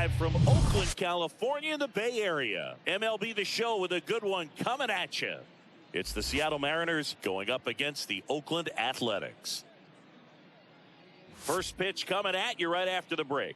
live from Oakland, California, in the Bay Area. MLB The Show with a good one coming at you. It's the Seattle Mariners going up against the Oakland Athletics. First pitch coming at you right after the break.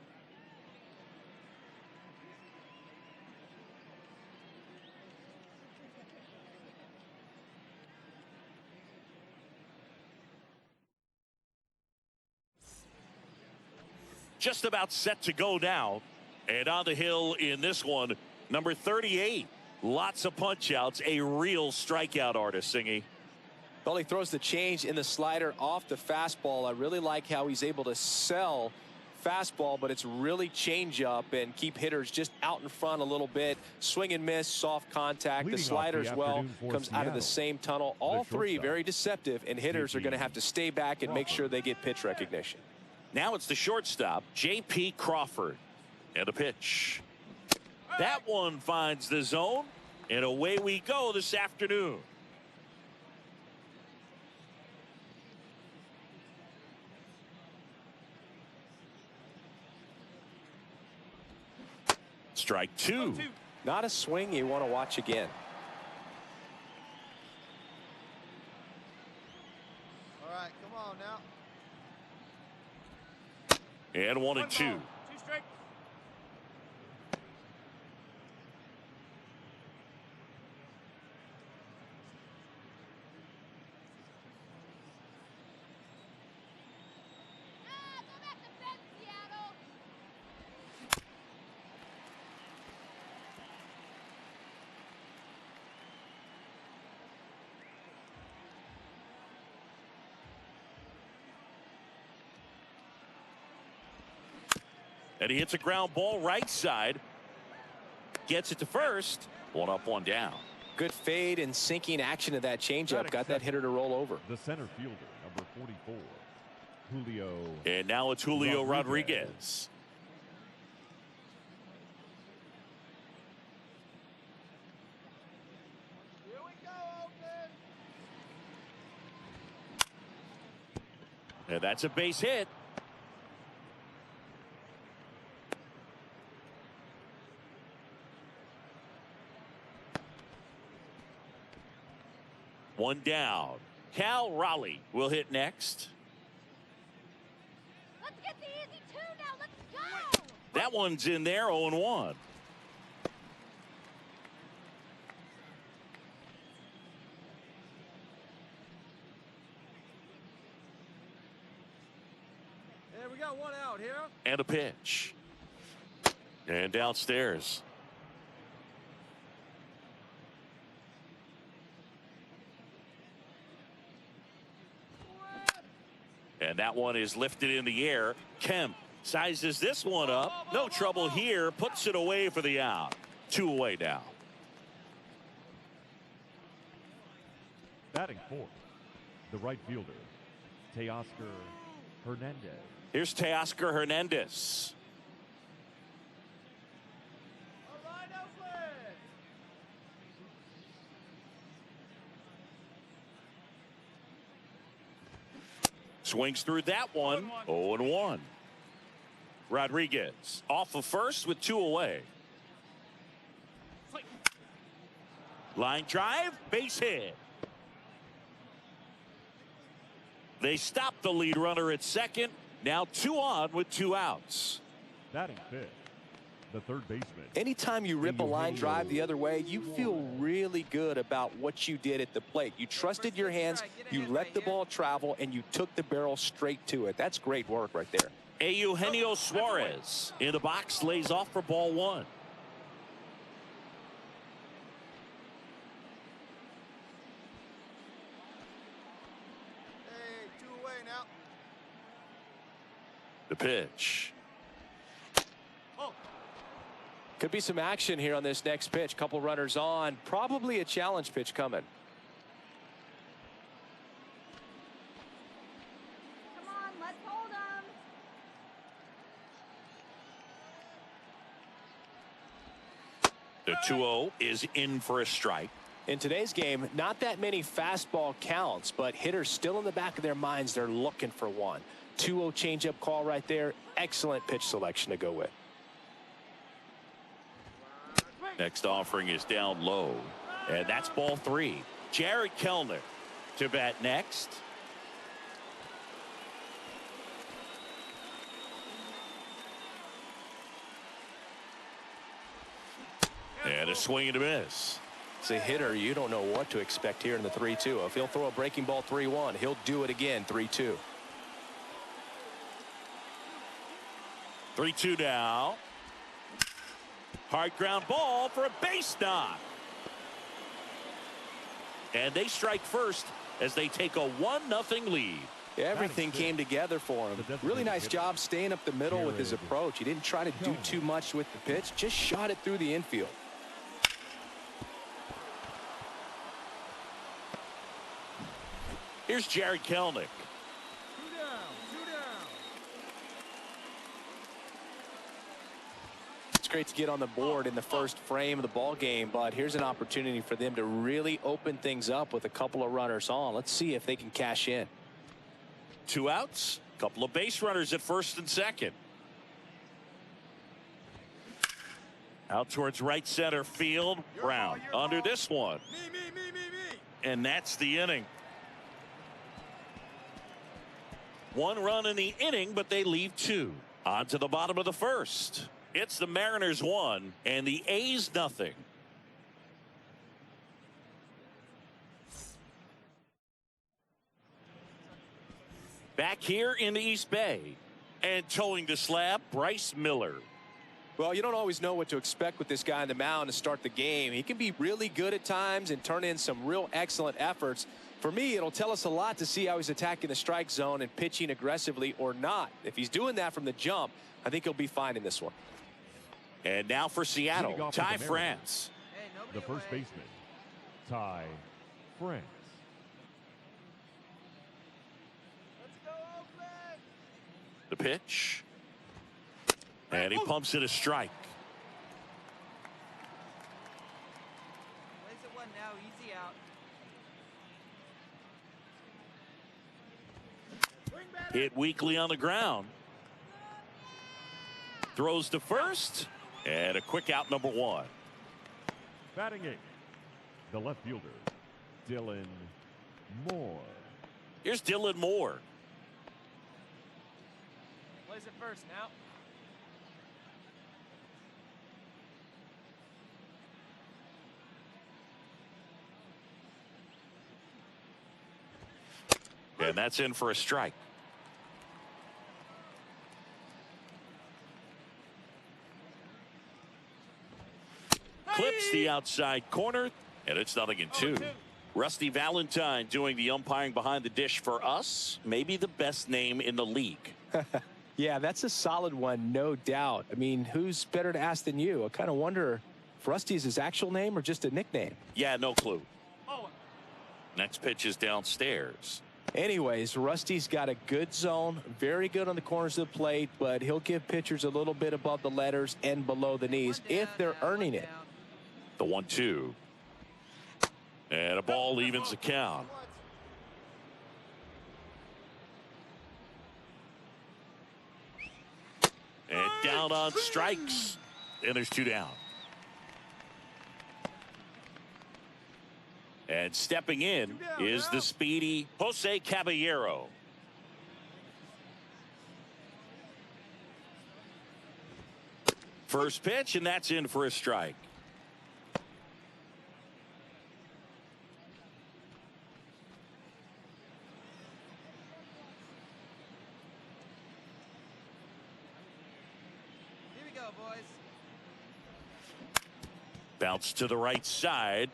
Just about set to go now. And on the hill in this one, number 38. Lots of punch outs. A real strikeout artist, Singy. Well, he throws the change in the slider off the fastball. I really like how he's able to sell fastball, but it's really change up and keep hitters just out in front a little bit. Swing and miss, soft contact. The slider as well comes out of the same tunnel. All three very deceptive, and hitters are going to have to stay back and make sure they get pitch recognition. Now it's the shortstop, J.P. Crawford. And the pitch. That one finds the zone, and away we go this afternoon. Strike two. Not a swing you want to watch again. All right, come on now. And 1-2. 2 strikes. And he hits a ground ball right side. Gets it to first. 1 up, 1 down. Good fade and sinking action of that changeup. Got that hitter to roll over. The center fielder, number 44, Julio. And now it's Julio Rodriguez. Here we go, Oakland. And that's a base hit. One down. Cal Raleigh will hit next. Let's get the easy 2 now. Let's go. That one's in there, 0-1. Hey, we got 1 out here. And a pitch. And downstairs. And that one is lifted in the air. Kemp sizes this one up. No trouble here. Puts it away for the out. 2 away now. Batting fourth, the right fielder, Teoscar Hernandez. Here's Teoscar Hernandez. All right, Oakland. Swings through that one. 0-1. Rodriguez off of first with 2 away. Line drive, base hit. They stop the lead runner at second. Now 2 on with 2 outs. Batting fifth, the third baseman. Anytime you rip a line drive the other way, you feel really good about what you did at the plate. You trusted your hands, you let the ball travel, and you took the barrel straight to it. That's great work right there. Eugenio Suarez in the box, lays off for ball 1. Hey, 2 away now. The pitch. Could be some action here on this next pitch. Couple runners on. Probably a challenge pitch coming. Come on, let's hold them. The 2-0 is in for a strike. In today's game, not that many fastball counts, but hitters still in the back of their minds. They're looking for one. 2-0 changeup call right there. Excellent pitch selection to go with. Next offering is down low, and that's ball 3. Jared Kelenic to bat next. And a swing and a miss. As a hitter, you don't know what to expect here in the 3-2. If he'll throw a breaking ball 3-1, he'll do it again 3-2. 3-2 now. Hard ground ball for a base knock. And they strike first as they take a 1-0 lead. Everything came together for him. Really nice job staying up the middle with his approach. He didn't try to do too much with the pitch, just shot it through the infield. Here's Jared Kelenic. 2 down, 2 down. It's great to get on the board in the first frame of the ball game, but here's an opportunity for them to really open things up with a couple of runners on. Let's see if they can cash in. 2 outs, couple of base runners at first and second. Out towards right center field. Brown under this one. Me. And that's the inning. 1 run in the inning, but they leave 2. On to the bottom of the first. It's the Mariners 1 and the A's 0. Back here in the East Bay, and towing the slab, Bryce Miller. Well, you don't always know what to expect with this guy on the mound to start the game. He can be really good at times and turn in some real excellent efforts. For me, it'll tell us a lot to see how he's attacking the strike zone and pitching aggressively or not. If he's doing that from the jump, I think he'll be fine in this one. And now for Seattle, Ty France. Hey, The first baseman, Ty France. Let's go, Oakland. The pitch. And he pumps it a strike. Place it 1 now, easy out. Hit weakly on the ground. Throws to first. And a quick out, number 1. Batting 8, the left fielder, Dylan Moore. Here's Dylan Moore. Place it first now. And that's in for a strike. Clips the outside corner, and it's 0-2. Rusty Valentine doing the umpiring behind the dish for us. Maybe the best name in the league. Yeah, that's a solid one, no doubt. I mean, who's better to ask than you? I kind of wonder if Rusty is his actual name or just a nickname. Yeah, no clue. Next pitch is downstairs. Anyways, Rusty's got a good zone, very good on the corners of the plate, but he'll give pitchers a little bit above the letters and below the knees if they're earning it. The 1-2. And a ball evens the count. And down on strikes. And there's 2 down. And stepping in is the speedy Jose Caballero. First pitch, and that's in for a strike. Here we go, boys. Bounce to the right side.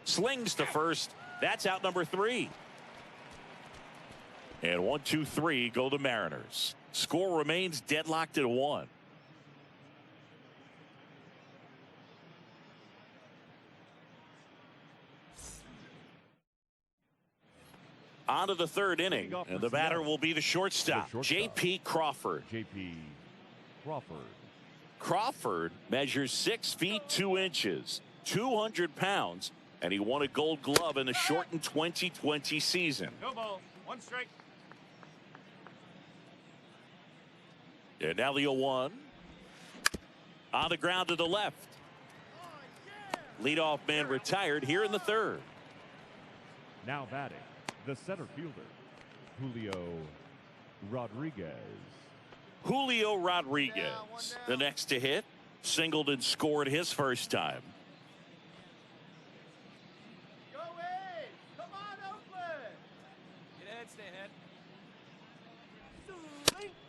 Slings to first. That's out number 3. And 1, 2, 3 go the Mariners. Score remains deadlocked at 1. On to the 3rd inning, and the batter will be the shortstop, J.P. Crawford. J.P. Crawford. Crawford measures 6 feet 2 inches, 200 pounds, and he won a Gold Glove in the shortened 2020 season. No ball. 1 strike. And now the 0-1. On the ground to the left. Leadoff man retired here in the third. Now batting, the center fielder, Julio Rodriguez. Julio Rodriguez, the next to hit. Singled and scored his first time. Go Wade! Come on, Oakland! Get ahead, stay ahead.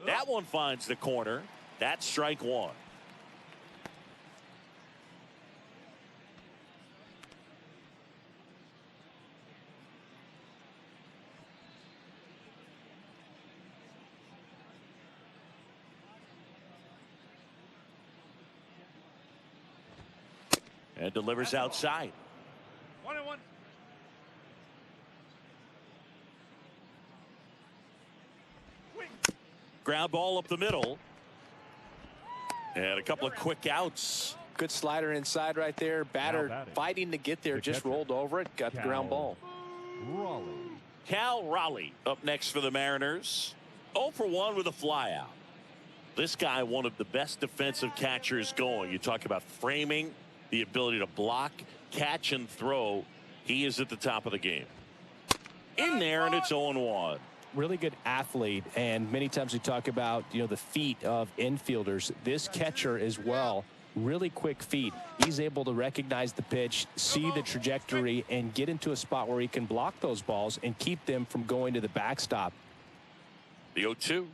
That one finds the corner. That's strike one. And delivers outside. 1-1. Ground ball up the middle. And a couple of quick outs. Good slider inside right there. Batter fighting to get there. Just rolled over it. Got the ground ball. Raleigh. Cal Raleigh up next for the Mariners. 0 for 1 with a flyout. This guy, one of the best defensive catchers going. You talk about framing, the ability to block, catch, and throw. He is at the top of the game. In there, and it's 0-1. Really good athlete, and many times we talk about, the feet of infielders. This catcher as well, really quick feet. He's able to recognize the pitch, see the trajectory, and get into a spot where he can block those balls and keep them from going to the backstop. The 0-2.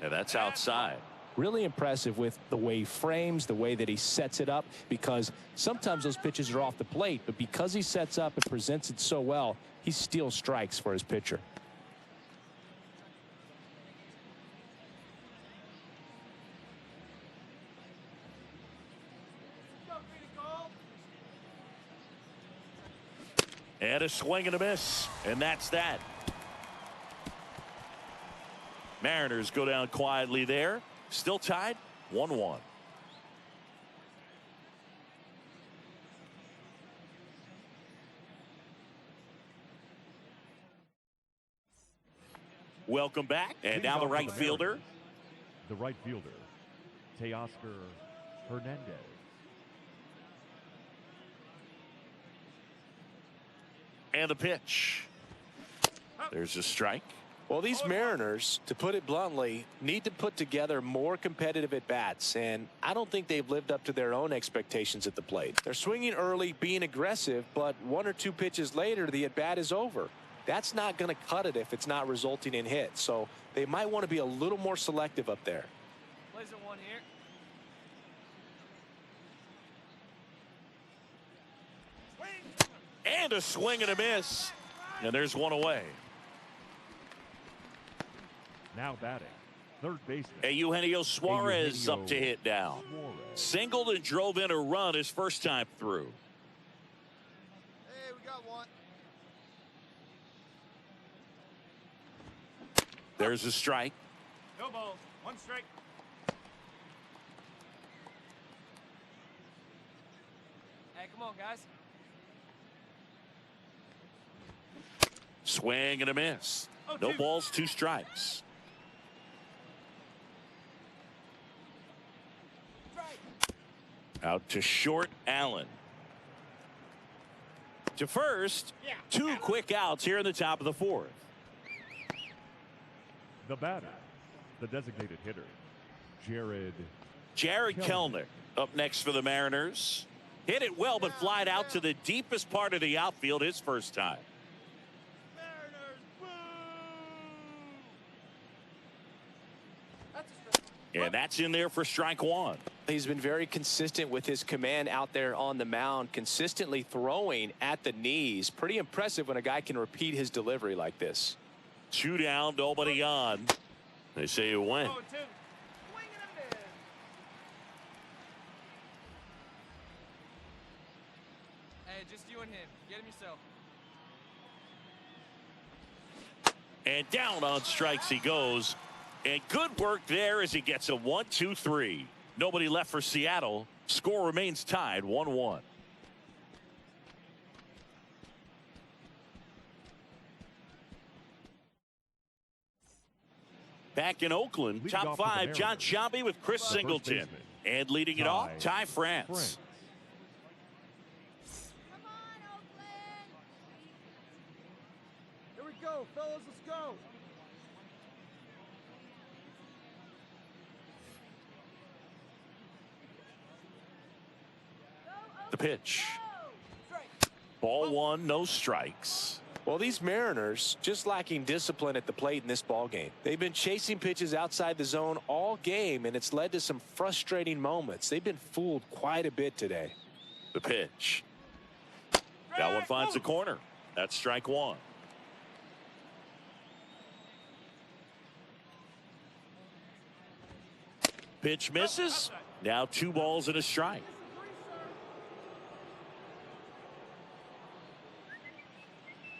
And that's outside. Really impressive with the way he frames, the way that he sets it up, because sometimes those pitches are off the plate, but because he sets up and presents it so well, he steals strikes for his pitcher. And a swing and a miss, and that's that. Mariners go down quietly there. Still tied 1-1. Welcome back. And now the right fielder. The right fielder, Teoscar Hernandez. And the pitch. There's a strike. Well, these Mariners, to put it bluntly, need to put together more competitive at-bats, and I don't think they've lived up to their own expectations at the plate. They're swinging early, being aggressive, but 1 or 2 pitches later, the at-bat is over. That's not going to cut it if it's not resulting in hits, so they might want to be a little more selective up there. Blazer one here. And a swing and a miss. And there's one away. Now batting, third baseman. Eugenio Suarez up to hit down. Singled and drove in a run his first time through. Hey, we got one. There's a strike. No balls. 1 strike. Hey, come on, guys. Swing and a miss. No balls, 2 strikes. Out to short, Allen. To first, 2 quick outs here in the top of the 4th. The batter, the designated hitter, Jared Kelenic up next for the Mariners. Hit it well, but flied out to the deepest part of the outfield his first time. And that's in there for strike 1. He's been very consistent with his command out there on the mound, consistently throwing at the knees. Pretty impressive when a guy can repeat his delivery like this. 2 down, nobody on. They say you win. 0-2. Swing and a miss. Hey, just you and him. Get him yourself. And down on strikes he goes. And good work there as he gets a 1-2-3. Nobody left for Seattle. Score remains tied 1-1. Back in Oakland, top 5, John Sciambi with Chris Singleton. And leading it off, Ty France. go, fellas, let's go. The pitch. Ball one, no strikes. Well, these Mariners just lacking discipline at the plate in this ball game. They've been chasing pitches outside the zone all game, and it's led to some frustrating moments. They've been fooled quite a bit today. The pitch. That one finds the corner. That's strike one. Pitch misses. Now 2 balls and a strike.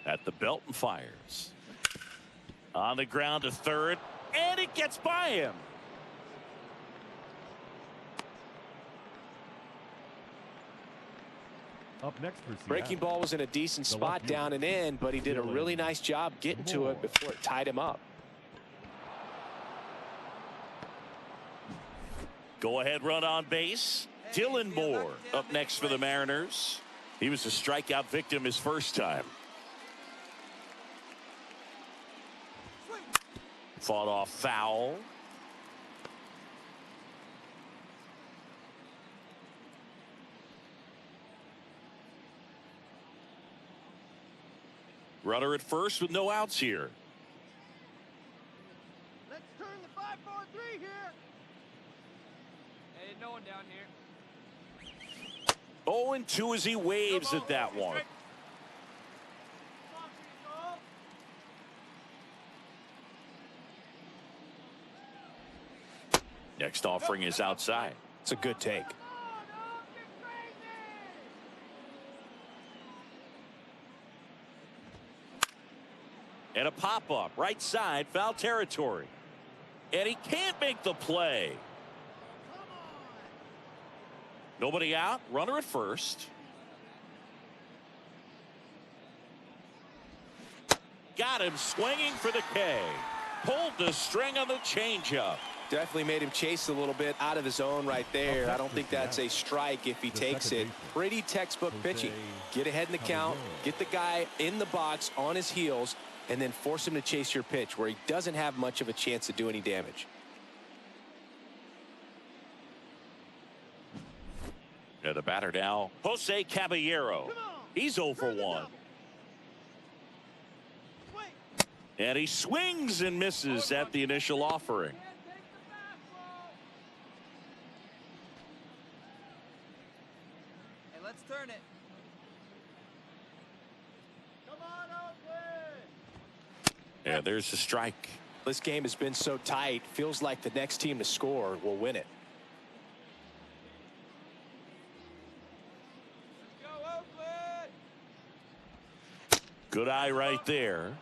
At the belt and fires. On the ground to third, and it gets by him. Up next for Seattle. Breaking ball was in a decent spot down and in, but he did a really nice job getting to it before it tied him up. Go ahead run on base. Dylan Moore up next for the Mariners. He was a strikeout victim his first time. Fought off foul. Runner at first with no outs here. Let's turn the 5-4-3 here. Hey, no one down here. 0-2 as he waves at that one. Next offering is outside. It's a good take. And a pop-up right side, foul territory. And he can't make the play. Nobody out, runner at first. Got him swinging for the K. Pulled the string on the changeup. Definitely made him chase a little bit out of the zone right there. I don't think that's a strike if he takes it. Pretty textbook pitching. Get ahead in the count, get the guy in the box on his heels, and then force him to chase your pitch where he doesn't have much of a chance to do any damage. And the batter now, Jose Caballero. He's 0 for 1. And he swings and misses at the initial offering. Hey, let's turn it. Come on, Oakland. And there's the strike. This game has been so tight, feels like the next team to score will win it. Go, Oakland! Good eye right there.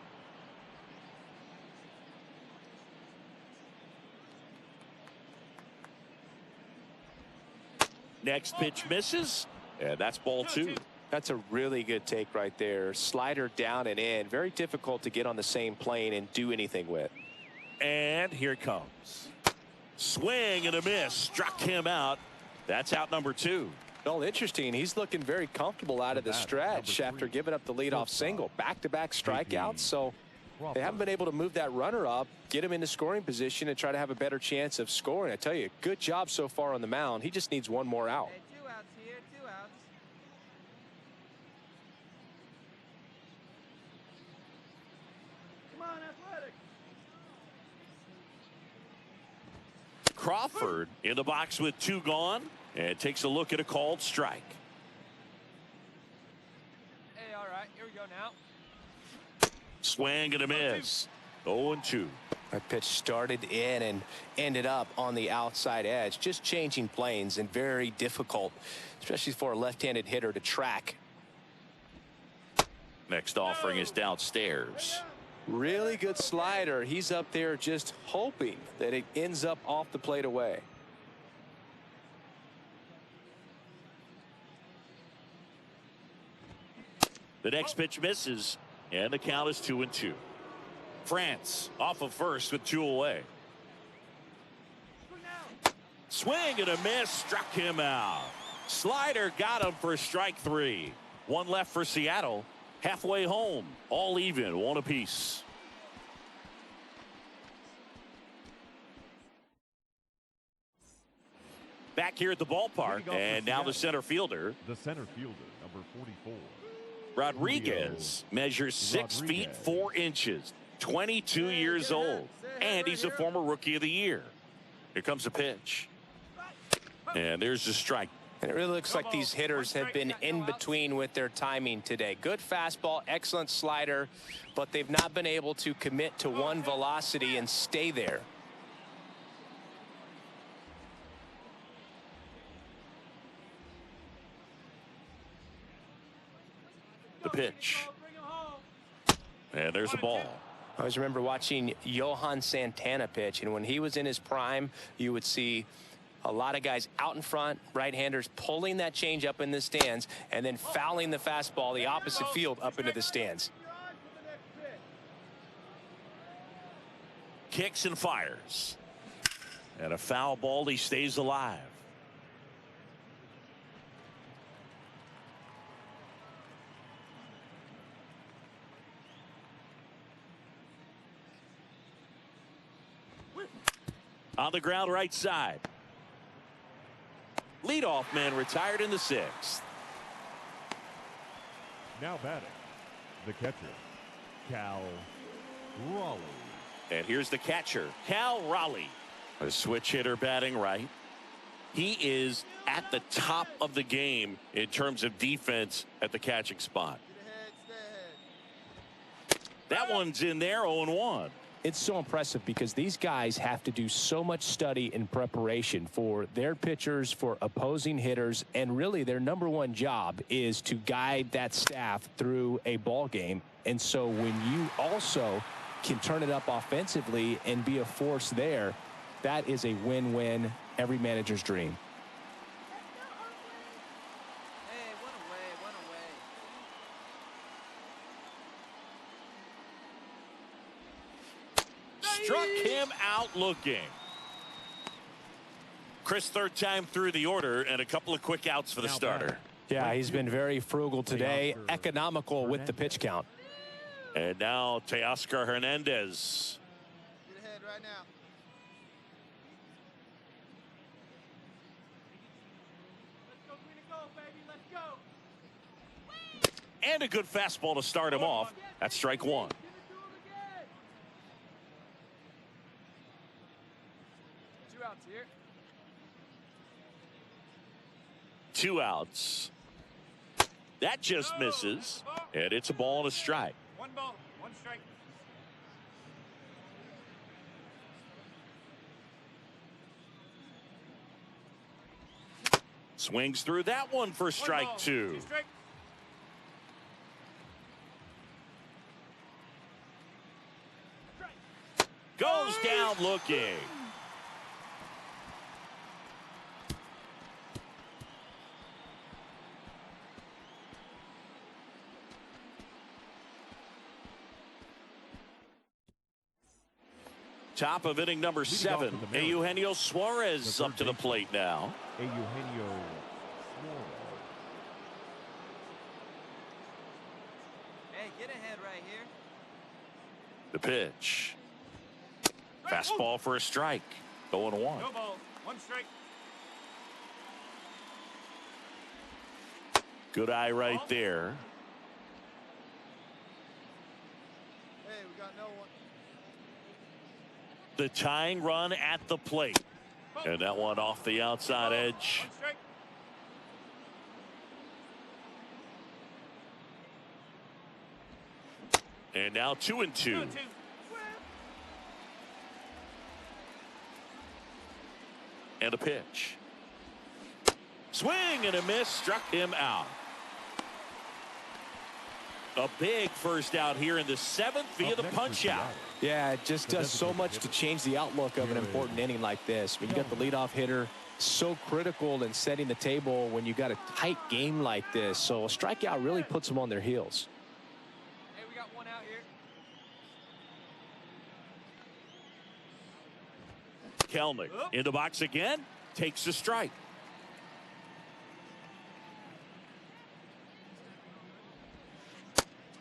Next pitch misses, and that's ball 2. That's a really good take right there. Slider down and in. Very difficult to get on the same plane and do anything with. And here it comes. Swing and a miss. Struck him out. That's out number 2. Well, interesting. He's looking very comfortable out of the stretch after giving up the leadoff single. Back-to-back strikeouts. So they haven't been able to move that runner up, get him into scoring position, and try to have a better chance of scoring. I tell you, good job so far on the mound. He just needs one more out. Hey, 2 outs here, 2 outs. Come on, Athletic. Crawford in the box with 2 gone, and takes a look at a called strike. Hey, all right, here we go now. Swing and a miss. 0-2. That pitch started in and ended up on the outside edge. Just changing planes and very difficult, especially for a left-handed hitter to track. Next offering is downstairs. Really good slider. He's up there just hoping that it ends up off the plate away. The next pitch misses, and the count is 2-2. France off of first with 2 away. Swing and a miss, struck him out. Slider got him for strike 3. 1 left for Seattle. Halfway home, all even, 1 apiece. back here at the ballpark. And now the center fielder. The center fielder, number 44. Rodriguez measures 6 feet 4 inches, 22 years old, and he's a former Rookie of the Year. Here comes a pitch. And there's the strike. And it really looks like these hitters have been in between with their timing today. Good fastball, excellent slider, but they've not been able to commit to one velocity and stay there. The pitch. And there's a ball. I always remember watching Johan Santana pitch, and when he was in his prime, you would see a lot of guys out in front, right-handers pulling that change up in the stands and then fouling the fastball the opposite field up into the stands. Kicks and fires. And a foul ball. He stays alive. On the ground right side. Leadoff man retired in the 6th. Now batting, the catcher, Cal Raleigh. And here's the catcher, Cal Raleigh. A switch hitter batting right. He is at the top of the game in terms of defense at the catching spot. That one's in there, 0-1. It's so impressive because these guys have to do so much study and preparation for their pitchers, for opposing hitters, and really their number one job is to guide that staff through a ball game. And so when you also can turn it up offensively and be a force there, that is a win-win, every manager's dream. Hey, one away. Struck him out looking. Chris, third time through the order, and a couple of quick outs for the starter. Yeah, he's been very frugal today, economical with the pitch count. And now Teoscar Hernandez. Get ahead right now. Let's go green and gold, baby. Let's go. And a good fastball to start him off. That's strike 1. Give it to him again. 2 outs here. 2 outs. That just misses. And it's a ball and a strike. 1 ball, 1 strike. Swings through that one for 1 strike ball, 2. 2 strike. Goes down looking. Top of inning number 7. Eugenio Suarez up to the plate now. Eugenio Suarez. Hey, get ahead right here. The pitch. Fastball for a strike. 0-1. No ball, 1 strike. Good eye right there. Hey, we got no one. The tying run at the plate. And that one off the outside edge. 1 strike. And now 2-2. 2-2. And a pitch. Swing and a miss. Struck him out. A big first out here in the 7th via the punch out. Yeah, it just does so much to change the outlook of an important inning like this. When you got the leadoff hitter, so critical in setting the table when you got a tight game like this. So a strikeout really puts them on their heels. Hey, we got 1 out here. Kelnick in the box again. Takes the strike.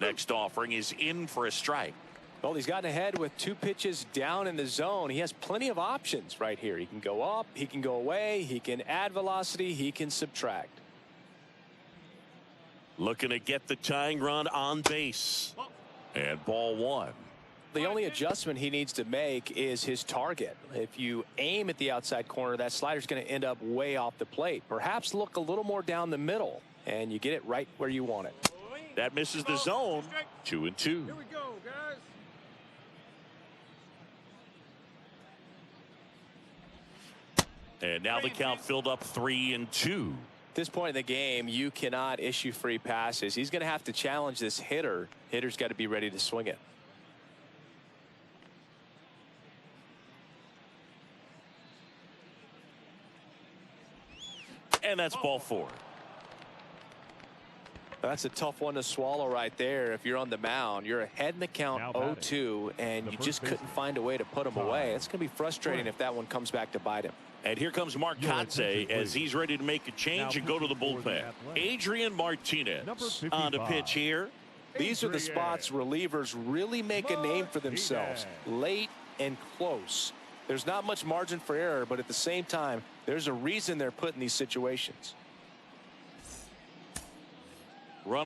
Next offering is in for a strike. Well, he's gotten ahead with 2 pitches down in the zone. He has plenty of options right here. He can go up, he can go away, he can add velocity, he can subtract. Looking to get the tying run on base. And ball 1. The only adjustment he needs to make is his target. If you aim at the outside corner, that slider's going to end up way off the plate. Perhaps look a little more down the middle, and you get it right where you want it. That misses the zone. 2-2. Here we go, guys. And now the count filled up 3-2. At this point in the game, you cannot issue free passes. He's going to have to challenge this hitter. Hitter's got to be ready to swing it. And that's ball 4. That's a tough one to swallow right there. If you're on the mound, you're ahead in the count 0-2, and you just couldn't find a way to put him away. It's going to be frustrating if that one comes back to bite him. And here comes Mark Kotsay as he's ready to make a change and go to the bullpen. Adrian Martinez on the pitch here. These are the spots relievers really make a name for themselves. Late and close. There's not much margin for error, but at the same time, there's a reason they're put in these situations. Run.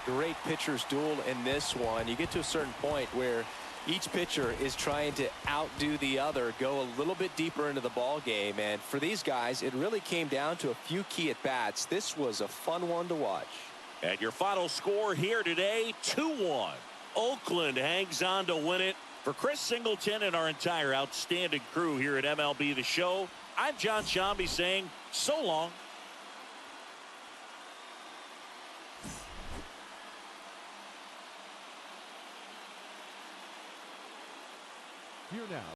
Great pitcher's duel in this one. You get to a certain point where each pitcher is trying to outdo the other, go a little bit deeper into the ball game, and for these guys, it really came down to a few key at bats. This was a fun one to watch. And your final score here today, 2-1. Oakland hangs on to win it. For Chris Singleton and our entire outstanding crew here at MLB The Show, I'm John Shambi saying so long. Here now.